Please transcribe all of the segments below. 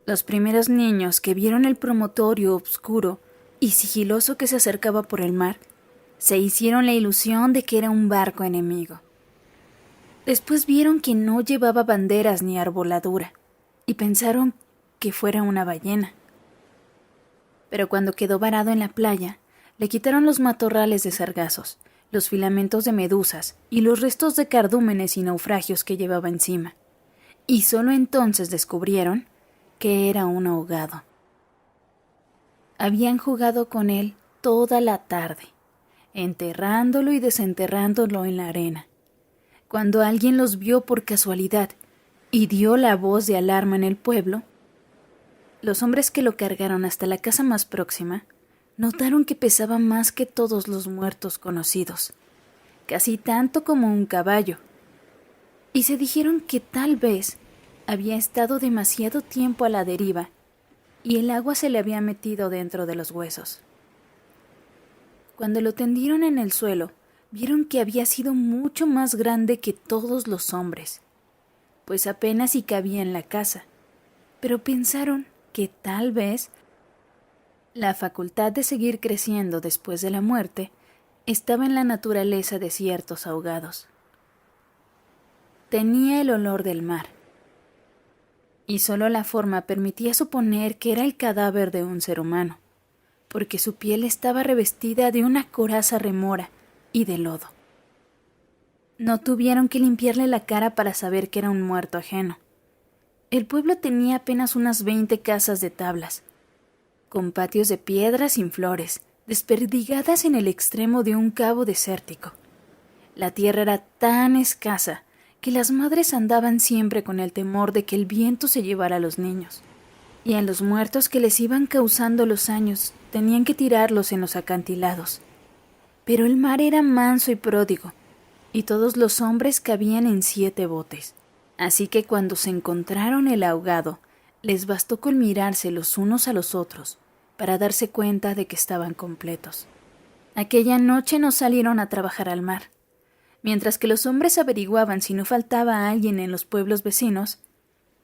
Los primeros niños que vieron el promontorio oscuro y sigiloso que se acercaba por el mar, se hicieron la ilusión de que era un barco enemigo. Después vieron que no llevaba banderas ni arboladura, y pensaron que fuera una ballena. Pero cuando quedó varado en la playa, le quitaron los matorrales de sargazos, los filamentos de medusas y los restos de cardúmenes y naufragios que llevaba encima. Y solo entonces descubrieron que era un ahogado. Habían jugado con él toda la tarde, enterrándolo y desenterrándolo en la arena. Cuando alguien los vio por casualidad y dio la voz de alarma en el pueblo, los hombres que lo cargaron hasta la casa más próxima notaron que pesaba más que todos los muertos conocidos, casi tanto como un caballo, y se dijeron que tal vez había estado demasiado tiempo a la deriva y el agua se le había metido dentro de los huesos. Cuando lo tendieron en el suelo, vieron que había sido mucho más grande que todos los hombres, pues apenas si cabía en la casa, pero pensaron que tal vez la facultad de seguir creciendo después de la muerte estaba en la naturaleza de ciertos ahogados. Tenía el olor del mar, y solo la forma permitía suponer que era el cadáver de un ser humano, porque su piel estaba revestida de una coraza remora y de lodo. No tuvieron que limpiarle la cara para saber que era un muerto ajeno. El pueblo tenía apenas unas 20 casas de tablas, con patios de piedra sin flores, desperdigadas en el extremo de un cabo desértico. La tierra era tan escasa que las madres andaban siempre con el temor de que el viento se llevara a los niños, y a los muertos que les iban causando los años tenían que tirarlos en los acantilados. Pero el mar era manso y pródigo, y todos los hombres cabían en 7 botes. Así que cuando se encontraron el ahogado, les bastó con mirarse los unos a los otros para darse cuenta de que estaban completos. Aquella noche no salieron a trabajar al mar. Mientras que los hombres averiguaban si no faltaba alguien en los pueblos vecinos,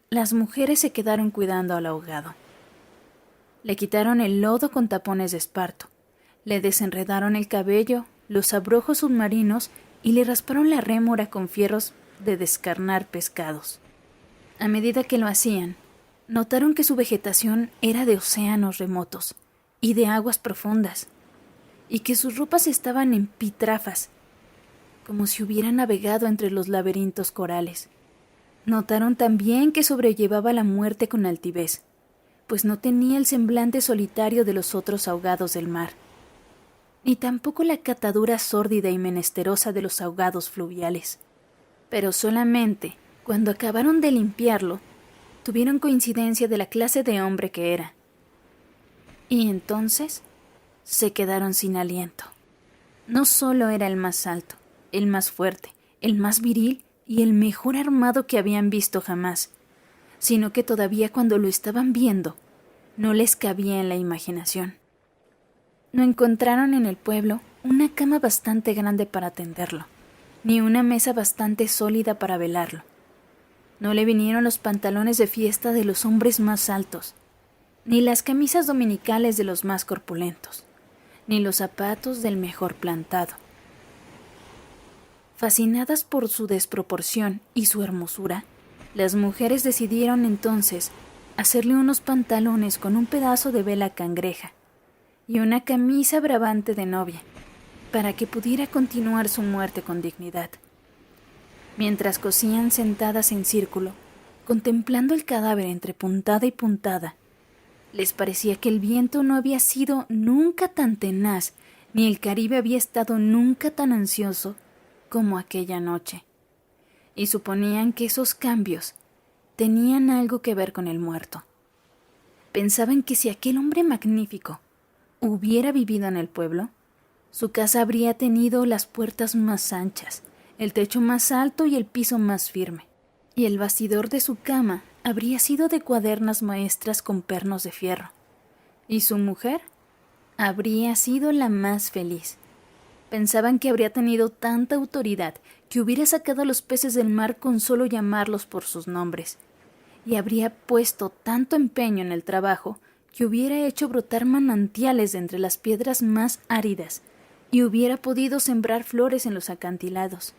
las mujeres se quedaron cuidando al ahogado. Le quitaron el lodo con tapones de esparto, le desenredaron el cabello, los abrojos submarinos y le rasparon la rémora con fierros de descarnar pescados. A medida que lo hacían, notaron que su vegetación era de océanos remotos y de aguas profundas, y que sus ropas estaban en pitrafas, como si hubiera navegado entre los laberintos corales. Notaron también que sobrellevaba la muerte con altivez, pues no tenía el semblante solitario de los otros ahogados del mar, ni tampoco la catadura sórdida y menesterosa de los ahogados fluviales. Pero solamente cuando acabaron de limpiarlo, tuvieron coincidencia de la clase de hombre que era. Y entonces se quedaron sin aliento. No solo era el más alto, el más fuerte, el más viril y el mejor armado que habían visto jamás, sino que todavía cuando lo estaban viendo, no les cabía en la imaginación. No encontraron en el pueblo una cama bastante grande para tenderlo, ni una mesa bastante sólida para velarlo. No le vinieron los pantalones de fiesta de los hombres más altos, ni las camisas dominicales de los más corpulentos, ni los zapatos del mejor plantado. Fascinadas por su desproporción y su hermosura, las mujeres decidieron entonces hacerle unos pantalones con un pedazo de vela cangreja y una camisa bravante de novia, para que pudiera continuar su muerte con dignidad. Mientras cosían sentadas en círculo, contemplando el cadáver entre puntada y puntada, les parecía que el viento no había sido nunca tan tenaz, ni el Caribe había estado nunca tan ansioso como aquella noche, y suponían que esos cambios tenían algo que ver con el muerto. Pensaban que si aquel hombre magnífico hubiera vivido en el pueblo, su casa habría tenido las puertas más anchas, el techo más alto y el piso más firme, y el bastidor de su cama habría sido de cuadernas maestras con pernos de fierro, y su mujer habría sido la más feliz. Pensaban que habría tenido tanta autoridad que hubiera sacado a los peces del mar con solo llamarlos por sus nombres, y habría puesto tanto empeño en el trabajo que hubiera hecho brotar manantiales de entre las piedras más áridas y hubiera podido sembrar flores en los acantilados.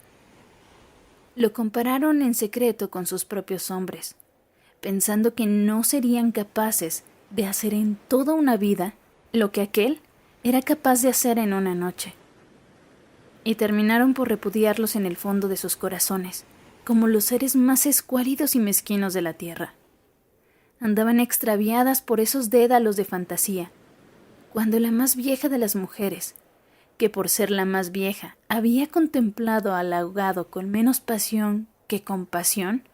Lo compararon en secreto con sus propios hombres, pensando que no serían capaces de hacer en toda una vida lo que aquél era capaz de hacer en una noche. Y terminaron por repudiarlos en el fondo de sus corazones, como los seres más escuálidos y mezquinos de la tierra. Andaban extraviadas por esos dédalos de fantasía, cuando la más vieja de las mujeres, que por ser la más vieja había contemplado al ahogado con menos pasión que compasión,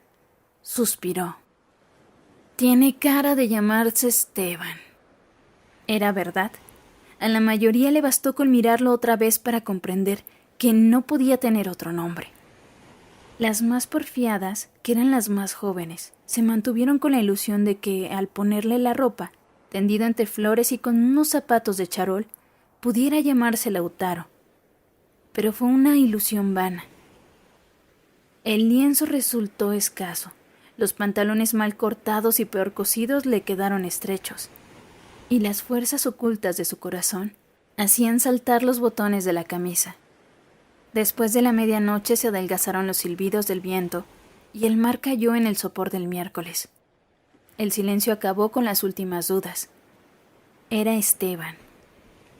suspiró. «Tiene cara de llamarse Esteban». Era verdad. A la mayoría le bastó con mirarlo otra vez para comprender que no podía tener otro nombre. Las más porfiadas, que eran las más jóvenes, se mantuvieron con la ilusión de que, al ponerle la ropa, tendido entre flores y con unos zapatos de charol, pudiera llamarse Lautaro. Pero fue una ilusión vana. El lienzo resultó escaso, los pantalones mal cortados y peor cosidos le quedaron estrechos, y las fuerzas ocultas de su corazón hacían saltar los botones de la camisa. Después de la medianoche se adelgazaron los silbidos del viento y el mar cayó en el sopor del miércoles. El silencio acabó con las últimas dudas. Era Esteban.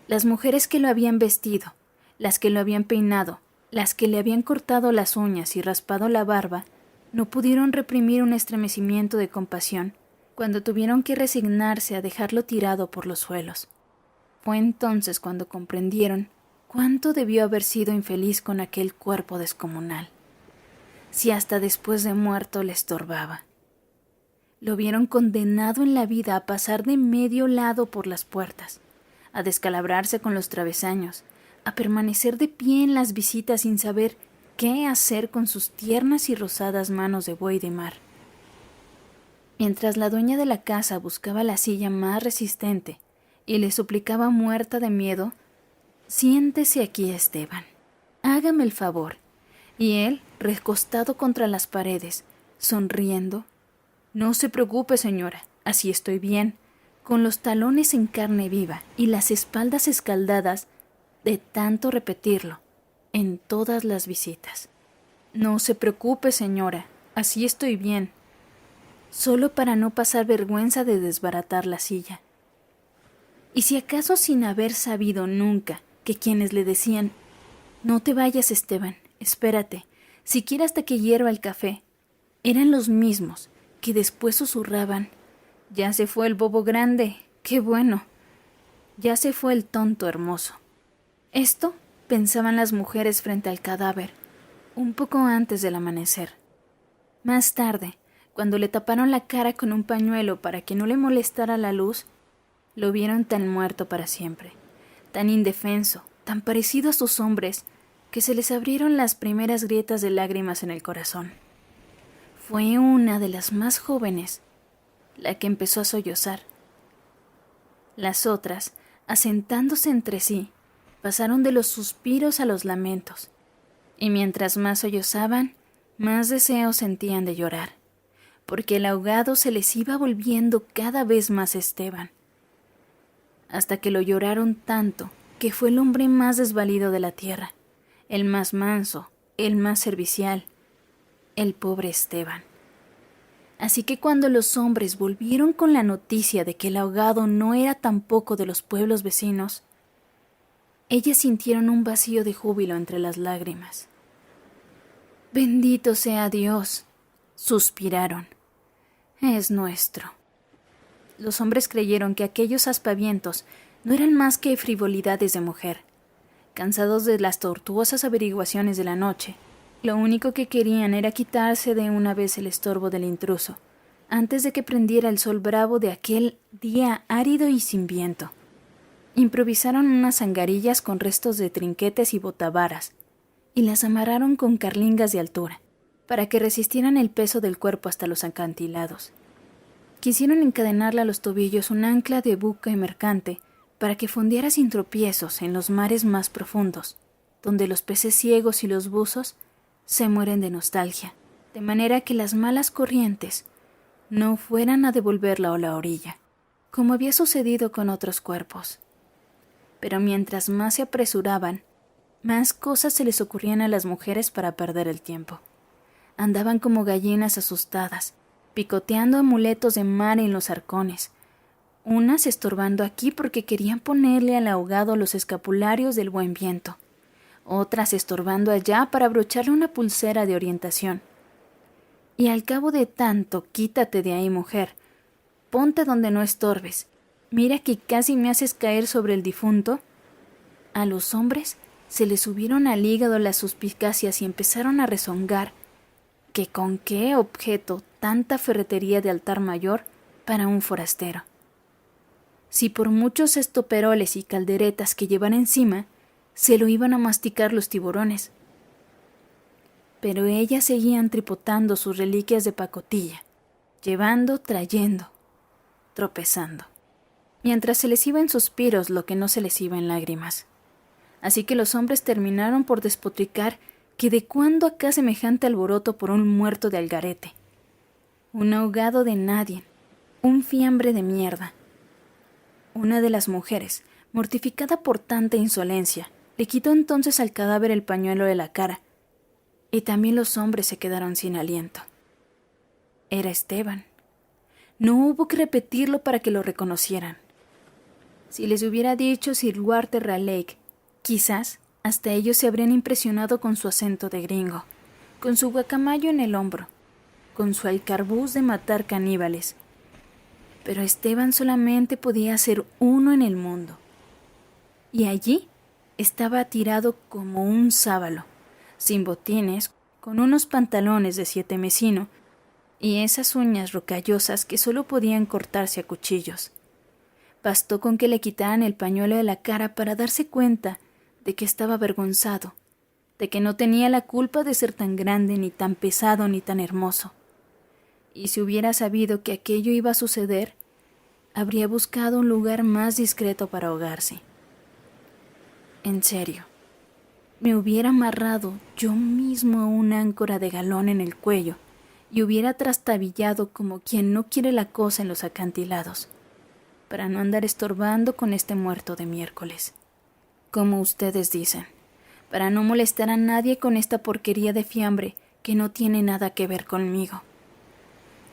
Las mujeres que lo habían vestido, las que lo habían peinado, las que le habían cortado las uñas y raspado la barba, no pudieron reprimir un estremecimiento de compasión cuando tuvieron que resignarse a dejarlo tirado por los suelos. Fue entonces cuando comprendieron cuánto debió haber sido infeliz con aquel cuerpo descomunal, si hasta después de muerto le estorbaba. Lo vieron condenado en la vida a pasar de medio lado por las puertas, a descalabrarse con los travesaños, a permanecer de pie en las visitas sin saber qué hacer con sus tiernas y rosadas manos de buey de mar. Mientras la dueña de la casa buscaba la silla más resistente y le suplicaba muerta de miedo: «Siéntese aquí, Esteban, hágame el favor». Y él, recostado contra las paredes, sonriendo: «No se preocupe, señora, así estoy bien», con los talones en carne viva y las espaldas escaldadas de tanto repetirlo en todas las visitas. «No se preocupe, señora, así estoy bien», solo para no pasar vergüenza de desbaratar la silla. Y si acaso sin haber sabido nunca que quienes le decían: «No te vayas, Esteban, espérate, siquiera hasta que hierva el café», eran los mismos que después susurraban: «Ya se fue el bobo grande, qué bueno, ya se fue el tonto hermoso». Esto pensaban las mujeres frente al cadáver, un poco antes del amanecer. Más tarde, cuando le taparon la cara con un pañuelo para que no le molestara la luz, lo vieron tan muerto para siempre, tan indefenso, tan parecido a sus hombres, que se les abrieron las primeras grietas de lágrimas en el corazón. Fue una de las más jóvenes la que empezó a sollozar. Las otras, asentándose entre sí, pasaron de los suspiros a los lamentos, y mientras más sollozaban, más deseo sentían de llorar, porque el ahogado se les iba volviendo cada vez más Esteban, hasta que lo lloraron tanto que fue el hombre más desvalido de la tierra, el más manso, el más servicial, el pobre Esteban. Así que cuando los hombres volvieron con la noticia de que el ahogado no era tampoco de los pueblos vecinos, ellas sintieron un vacío de júbilo entre las lágrimas. «Bendito sea Dios», suspiraron. «Es nuestro». Los hombres creyeron que aquellos aspavientos no eran más que frivolidades de mujer. Cansados de las tortuosas averiguaciones de la noche, lo único que querían era quitarse de una vez el estorbo del intruso, antes de que prendiera el sol bravo de aquel día árido y sin viento. Improvisaron unas angarillas con restos de trinquetes y botavaras, y las amarraron con carlingas de altura, para que resistieran el peso del cuerpo hasta los acantilados. Quisieron encadenarle a los tobillos un ancla de buque mercante para que fondeara sin tropiezos en los mares más profundos, donde los peces ciegos y los buzos se mueren de nostalgia, de manera que las malas corrientes no fueran a devolverla a la orilla, como había sucedido con otros cuerpos. Pero mientras más se apresuraban, más cosas se les ocurrían a las mujeres para perder el tiempo. Andaban como gallinas asustadas, picoteando amuletos de mar en los arcones, unas estorbando aquí porque querían ponerle al ahogado los escapularios del buen viento, otras estorbando allá para abrocharle una pulsera de orientación. Y al cabo de tanto, quítate de ahí, mujer, ponte donde no estorbes, mira que casi me haces caer sobre el difunto. A los hombres se les subieron al hígado las suspicacias y empezaron a rezongar que con qué objeto tanta ferretería de altar mayor para un forastero. Si por muchos estoperoles y calderetas que llevara encima, se lo iban a masticar los tiburones. Pero ellas seguían tripotando sus reliquias de pacotilla, llevando, trayendo, tropezando, mientras se les iba en suspiros lo que no se les iba en lágrimas. Así que los hombres terminaron por despotricar que de cuándo acá semejante alboroto por un muerto de algarete, un ahogado de nadie, un fiambre de mierda. Una de las mujeres, mortificada por tanta insolencia, le quitó entonces al cadáver el pañuelo de la cara, y también los hombres se quedaron sin aliento. Era Esteban. No hubo que repetirlo para que lo reconocieran. Si les hubiera dicho Sir Walter Raleigh, quizás hasta ellos se habrían impresionado con su acento de gringo, con su guacamayo en el hombro, con su alcarbuz de matar caníbales. Pero Esteban solamente podía ser uno en el mundo. Y allí estaba tirado como un sábalo, sin botines, con unos pantalones de 7 mesino y esas uñas rocallosas que solo podían cortarse a cuchillos. Bastó con que le quitaran el pañuelo de la cara para darse cuenta de que estaba avergonzado, de que no tenía la culpa de ser tan grande, ni tan pesado, ni tan hermoso. Y si hubiera sabido que aquello iba a suceder, habría buscado un lugar más discreto para ahogarse. En serio, me hubiera amarrado yo mismo a una áncora de galón en el cuello y hubiera trastabillado como quien no quiere la cosa en los acantilados, para no andar estorbando con este muerto de miércoles. Como ustedes dicen, para no molestar a nadie con esta porquería de fiambre que no tiene nada que ver conmigo.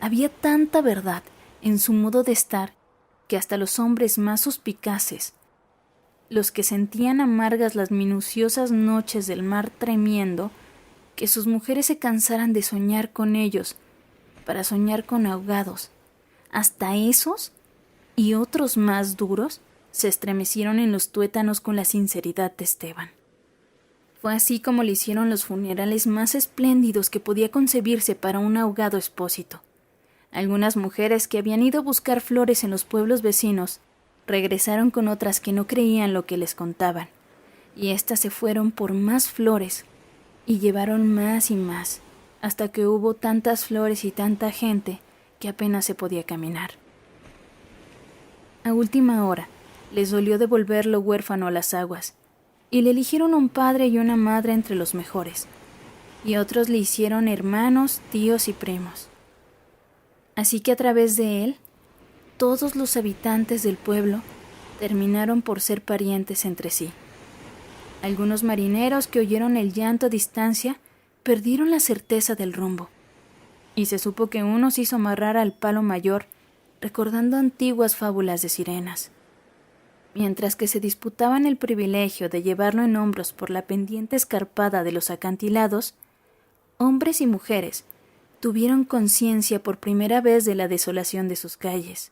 Había tanta verdad en su modo de estar que hasta los hombres más suspicaces, los que sentían amargas las minuciosas noches del mar tremiendo, que sus mujeres se cansaran de soñar con ellos para soñar con ahogados, hasta esos y otros más duros se estremecieron en los tuétanos con la sinceridad de Esteban. Fue así como le hicieron los funerales más espléndidos que podía concebirse para un ahogado expósito. Algunas mujeres que habían ido a buscar flores en los pueblos vecinos regresaron con otras que no creían lo que les contaban, y éstas se fueron por más flores y llevaron más y más, hasta que hubo tantas flores y tanta gente que apenas se podía caminar. A última hora, les dolió devolverlo huérfano a las aguas, y le eligieron un padre y una madre entre los mejores, y otros le hicieron hermanos, tíos y primos. Así que a través de él, todos los habitantes del pueblo terminaron por ser parientes entre sí. Algunos marineros que oyeron el llanto a distancia perdieron la certeza del rumbo, y se supo que uno se hizo amarrar al palo mayor, recordando antiguas fábulas de sirenas. Mientras que se disputaban el privilegio de llevarlo en hombros por la pendiente escarpada de los acantilados, hombres y mujeres tuvieron conciencia por primera vez de la desolación de sus calles,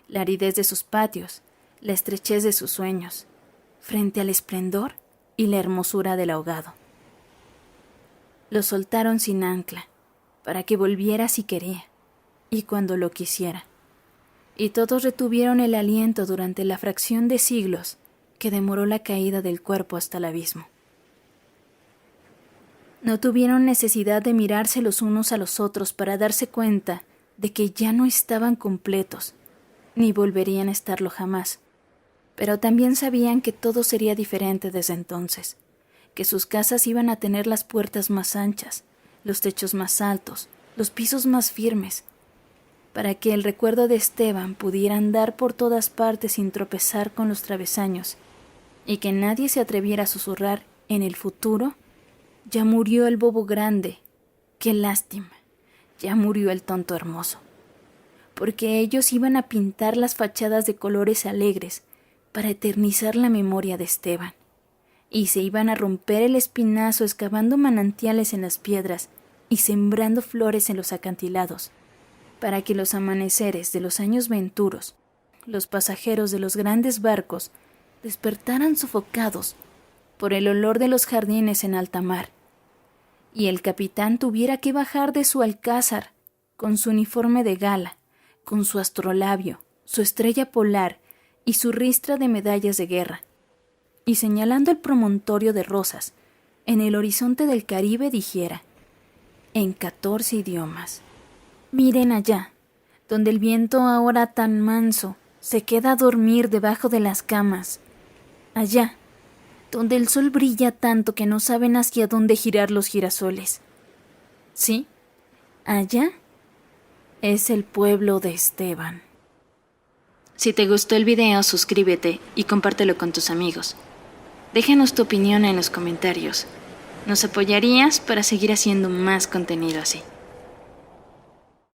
la aridez de sus patios, la estrechez de sus sueños, frente al esplendor y la hermosura del ahogado. Lo soltaron sin ancla, para que volviera si quería, y cuando lo quisiera. Y todos retuvieron el aliento durante la fracción de siglos que demoró la caída del cuerpo hasta el abismo. No tuvieron necesidad de mirarse los unos a los otros para darse cuenta de que ya no estaban completos, ni volverían a estarlo jamás, pero también sabían que todo sería diferente desde entonces, que sus casas iban a tener las puertas más anchas, los techos más altos, los pisos más firmes, para que el recuerdo de Esteban pudiera andar por todas partes sin tropezar con los travesaños, y que nadie se atreviera a susurrar en el futuro: ya murió el bobo grande, qué lástima, ya murió el tonto hermoso. Porque ellos iban a pintar las fachadas de colores alegres para eternizar la memoria de Esteban, y se iban a romper el espinazo excavando manantiales en las piedras y sembrando flores en los acantilados, para que los amaneceres de los años venturos, los pasajeros de los grandes barcos, despertaran sofocados por el olor de los jardines en alta mar, y el capitán tuviera que bajar de su alcázar con su uniforme de gala, con su astrolabio, su estrella polar y su ristra de medallas de guerra, y señalando el promontorio de rosas en el horizonte del Caribe dijera, en 14 idiomas: miren allá, donde el viento ahora tan manso se queda a dormir debajo de las camas. Allá, donde el sol brilla tanto que no saben hacia dónde girar los girasoles. Sí, allá es el pueblo de Esteban. Si te gustó el video, suscríbete y compártelo con tus amigos. Déjanos tu opinión en los comentarios. Nos apoyarías para seguir haciendo más contenido así.